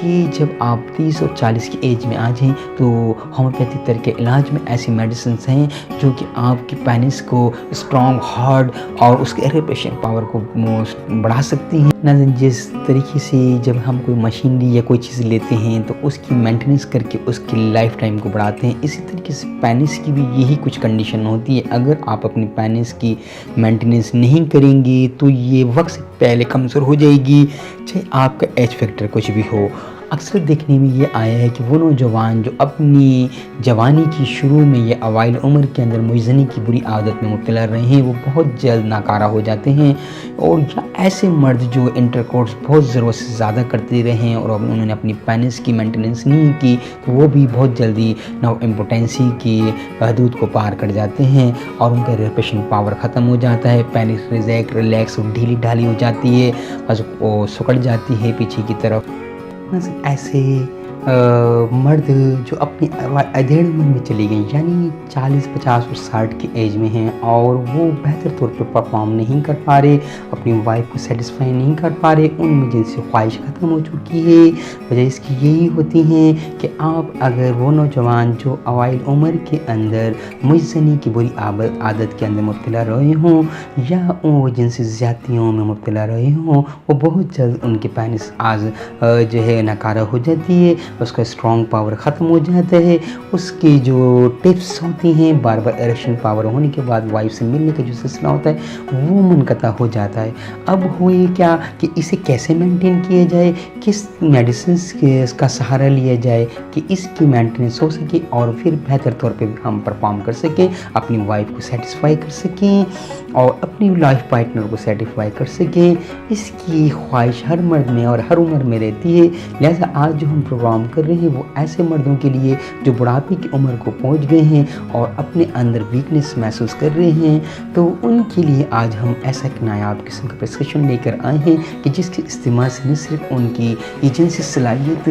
کہ جب آپ 30 اور 40 کی ایج میں آ جائیں تو ہومیوپیتھی طریقے علاج میں ایسی میڈیسنس ہیں جو کہ آپ کی پینس کو اسٹرانگ ہارڈ اور اس کے ریپیشن پاور کو بڑھا سکتی ہیں۔ ناظرین، جس طریقے سے جب ہم کوئی مشینری یا کوئی چیز لیتے ہیں تو اس کی مینٹیننس کر کے اس کی لائف ٹائم کو بڑھاتے ہیں، اسی طریقے سے پینس کی بھی یہی کچھ کنڈیشن ہوتی ہے۔ اگر آپ اپنی پینس کی مینٹیننس نہیں کریں گے تو یہ وقت سے پہلے کمزور ہو جائے گی، چاہے آپ کا ایج فیکٹر کچھ بھی ہو۔ اکثر دیکھنے میں یہ آیا ہے کہ وہ نوجوان جو اپنی جوانی کی شروع میں یا اوائل عمر کے اندر موذنی کی بری عادت میں مبتلا رہے ہیں، وہ بہت جلد ناکارہ ہو جاتے ہیں، اور یا ایسے مرد جو انٹرکورس بہت ضرورت سے زیادہ کرتے رہے ہیں اور انہوں نے اپنی پینس کی مینٹیننس نہیں کی تو وہ بھی بہت جلدی نو امپوٹنسی کی حدود کو پار کر جاتے ہیں اور ان کا ریپیشن پاور ختم ہو جاتا ہے، پینس ریلیکس اور ڈھیلی ڈھالی ہو جاتی ہے، بس وہ سکڑ جاتی ہے پیچھے کی طرف۔ ایسے مرد جو اپنی ادھیڑ عمر میں چلی گئی، یعنی 40، 50 اور 60 کی ایج میں ہیں، اور وہ بہتر طور پہ پرفارم نہیں کر پا رہے، اپنی وائف کو سیٹسفائی نہیں کر پا رہے، ان میں جنسی خواہش ختم ہو چکی ہے۔ وجہ اس کی یہی ہوتی ہیں کہ آپ اگر وہ نوجوان جو اوائل عمر کے اندر موذنی کی بری عادت کے اندر مبتلا رہے ہوں یا وہ جنسی زیادتیوں میں مبتلا رہے ہوں، وہ بہت جلد ان کے پینس جو ہے ناکارہ ہو جاتی ہے، اس کا اسٹرانگ پاور ختم ہو جاتا ہے، اس کی جو ٹپس ہوتی ہیں بار بار ایریکشن پاور ہونے کے بعد وائف سے ملنے کا جو سلسلہ ہوتا ہے وہ منقطع ہو جاتا ہے۔ اب ہوئے کیا کہ اسے کیسے مینٹین کیا جائے، کس میڈیسنس کا سہارا لیا جائے کہ اس کی مینٹیننس ہو سکے اور پھر بہتر طور پہ ہم پرفارم کر سکیں، اپنی وائف کو سیٹسفائی کر سکیں اور اپنی لائف پارٹنر کو سیٹسفائی کر سکیں۔ اس کی خواہش ہر مرد میں اور ہر عمر میں رہتی ہے، لہذا آج جو ہم پروگرام کر رہے ہیں وہ ایسے مردوں کے لیے جو بڑھاپے کی عمر کو پہنچ گئے ہیں اور اپنے اندر ویکنس محسوس کر رہے ہیں، تو ان کے لیے آج ہم ایسا ایک نایاب قسم کا پرسکرپشن لے کر آئے ہیں کہ جس کے استعمال سے نہ صرف ان کی ایجنسی صلاحیت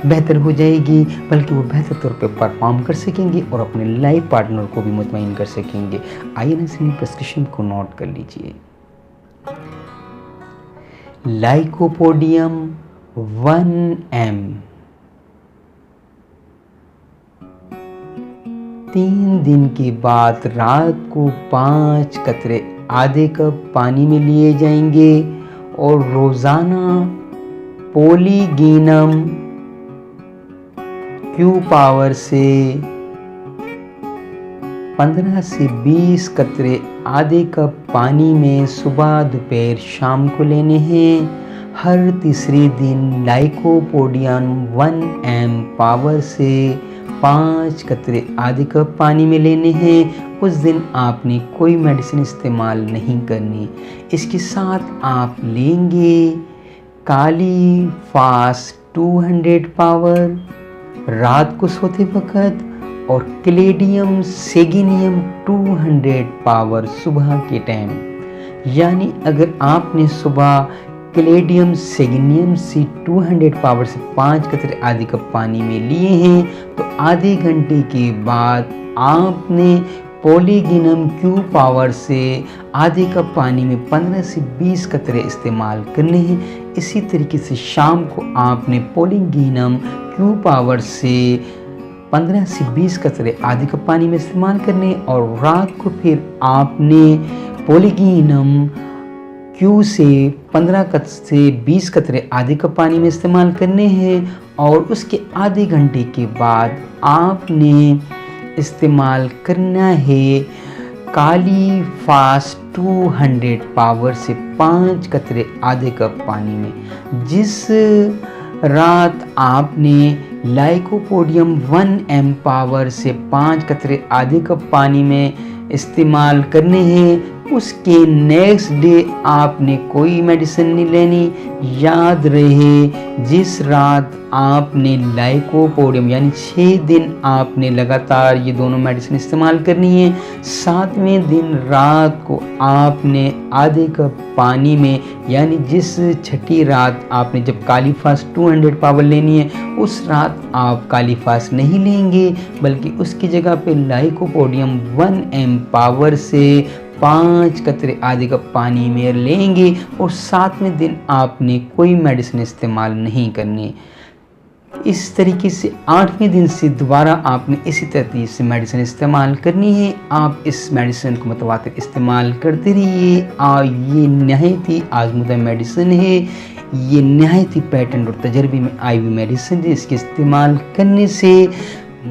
بہتر ہو جائے گی بلکہ وہ بہتر طور پہ پرفارم کر سکیں گے اور اپنے لائف پارٹنر کو بھی مطمئن کر سکیں گے۔ آئیے ناظرین پرسکرپشن کو نوٹ کر لیجئے۔ لائکوپوڈیم 1M 3 دن کے بعد رات کو 5 قطرے آدھے کپ پانی میں لیے جائیں گے اور روزانہ پولیگینم کیو پاور سے 15 سے 20 قطرے آدھے کپ پانی میں صبح دوپہر شام کو لینے ہیں۔ ہر تیسرے دن لائکوپوڈیم 1M پاور سے 5 قطرے آدھے کپ پانی میں لینے ہیں۔ اس دن آپ نے کوئی میڈیسن استعمال نہیں کرنی۔ اس کے ساتھ آپ لیں گے کالی فاسٹ 200 پاور رات کو سوتے وقت اور کلیڈیم سیگینیم 200 پاور صبح کے ٹائم۔ یعنی اگر آپ نے صبح کلیڈیم سیگینیم سے 200 پاور سے 5 قطرے آدھے کپ پانی میں لیے ہیں تو آدھے گھنٹے کے بعد آپ نے پولیگینم کیو پاور سے آدھے کپ پانی میں 15 سے 20 قطرے استعمال کرنے ہیں۔ اسی طریقے سے شام کو آپ نے پولیگینم کیو پاور سے 15 سے 20 قطرے آدھے کپ پانی میں استعمال کرنے اور رات کو پھر آپ نے پولیگینم کیو سے 15 سے 20 قطرے آدھے کپ پانی میں استعمال کرنے ہیں اور اس کے آدھے گھنٹے کے بعد آپ نے استعمال کرنا ہے کالی فاسٹ 200 پاور سے 5 قطرے آدھے کپ پانی میں۔ جس رات آپ نے لائکوپوڈیم 1M پاور سے 5 قطرے آدھے کپ پانی میں استعمال کرنے ہیں اس کے نیکسٹ ڈے آپ نے کوئی میڈیسن نہیں لینی۔ یاد رہے جس رات آپ نے لائکوپوڈیم یعنی 6 دن آپ نے لگاتار یہ دونوں میڈیسن استعمال کرنی ہے، 7ویں دن رات کو آپ نے آدھے کپ پانی میں یعنی جس چھٹی رات آپ نے جب کالی فاسٹ 200 پاور لینی ہے اس رات آپ کالی فاسٹ نہیں لیں گے بلکہ اس کی جگہ پہ لائکوپوڈیم 1M پاور سے 5 قطرے آدھے کپ پانی میں لیں گے اور 7ویں دن آپ نے کوئی میڈیسن استعمال نہیں کرنی۔ اس طریقے سے 8ویں دن سے دوبارہ آپ نے اسی ترتیب سے میڈیسن استعمال کرنی ہے. آپ اس میڈیسن کو متواتر استعمال کرتے رہیے. یہ نہایت ہی آزمودہ میڈیسن ہے, یہ نہایت ہی پیٹنٹ اور تجربے میں آئی ہوئی میڈیسن ہے. اس کے استعمال کرنے سے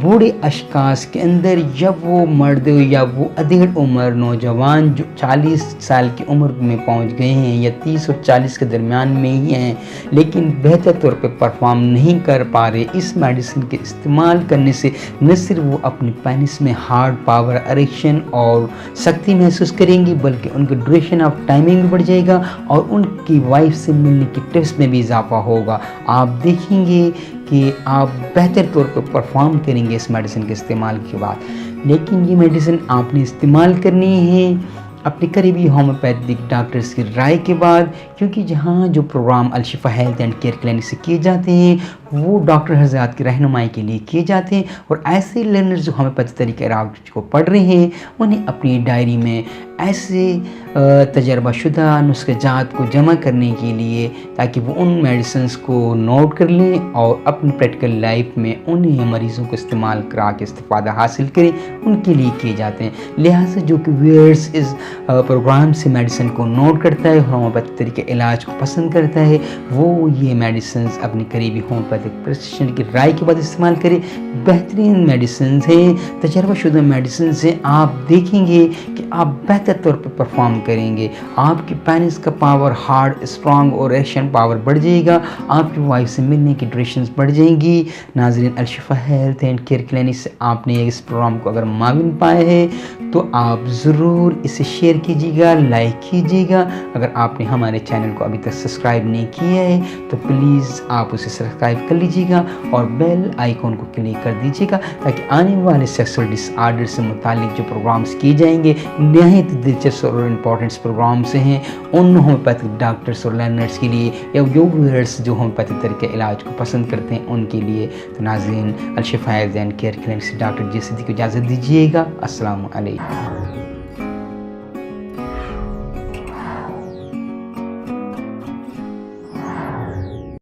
بوڑھے اشخاص کے اندر, جب وہ مرد یا وہ ادھیڑ عمر نوجوان جو 40 سال کی عمر میں پہنچ گئے ہیں یا 30 اور 40 کے درمیان میں ہی ہیں لیکن بہتر طور پہ پرفارم نہیں کر پا رہے, اس میڈیسن کے استعمال کرنے سے نہ صرف وہ اپنی پینس میں ہارڈ پاور, اریکشن اور سختی محسوس کریں گے بلکہ ان کی ڈیوریشن آف ٹائمنگ بھی بڑھ جائے گا اور ان کی وائف سے ملنے کی ٹپس میں بھی اضافہ ہوگا. آپ دیکھیں گے کہ آپ بہتر طور پر پرفارم کریں گے اس میڈیسن کے استعمال کے بعد. لیکن یہ میڈیسن آپ نے استعمال کرنی ہے اپنے قریبی ہومیوپیتھک ڈاکٹرز کی رائے کے بعد, کیونکہ جہاں جو programme Alshifa health and care clinic سے کیے جاتے ہیں وہ ڈاکٹر حضرات کی رہنمائی کے لیے کیے جاتے ہیں, اور ایسے لرنرز جو ہومیوپیتھی طریقہ علاج کو پڑھ رہے ہیں انہیں اپنی ڈائری میں ایسے تجربہ شدہ نسخہ جات کو جمع کرنے کے لیے تاکہ وہ ان میڈیسنز کو نوٹ کر لیں اور اپنی پریکٹیکل لائف میں انہیں مریضوں کو استعمال کرا کے استفادہ حاصل کریں, ان کے لیے کیے جاتے ہیں. لہٰذا جو کہ ویئرس اس پروگرام سے میڈیسن کو نوٹ کرتا ہے, ہومیوپیتھی طریقہ علاج کو پسند کرتا ہے, وہ یہ میڈیسنز اپنی قریبی ہومیوپیتھک پریکٹیشنر کی رائے کے بعد استعمال کرے. بہترین میڈیسنز ہیں, تجربہ شدہ میڈیسنز ہیں. آپ دیکھیں گے کہ آپ بہتر طور پر پرفارم کریں گے, آپ کی پینس کا پاور ہارڈ, اسٹرانگ اور ایکشن پاور بڑھ جائے گا, آپ کی وائف سے ملنے کی ڈیوریشنز بڑھ جائیں گی. ناظرین, Alshifa health and care clinic سے آپ نے اس پروگرام کو اگر معاون پایا ہے تو آپ ضرور اسے شیئر کیجیے گا, لائک کیجیے گا. اگر آپ نے ہمارے چینل کو ابھی تک سبسکرائب نہیں کیا ہے تو پلیز آپ اسے سبسکرائب کر لیجیے گا اور بیل آئیکن کو کلک کر دیجیے گا تاکہ آنے والے سیکسول ڈس آرڈر سے متعلق جو پروگرامز کیے جائیں گے نہایت دلچسپ اور امپورٹنٹ پروگرامز ہیں ان ہومیوپیتھک ڈاکٹرس اور لرنرس کے لیے یا جو ویئرس جو ہومیوپیتھی طریقہ علاج کو پسند کرتے ہیں ان کے لیے. تو ناظرین, Alshifa health and care clinic سے ڈاکٹر جے صدیقی کو اجازت دیجیے گا. السلام علیکم.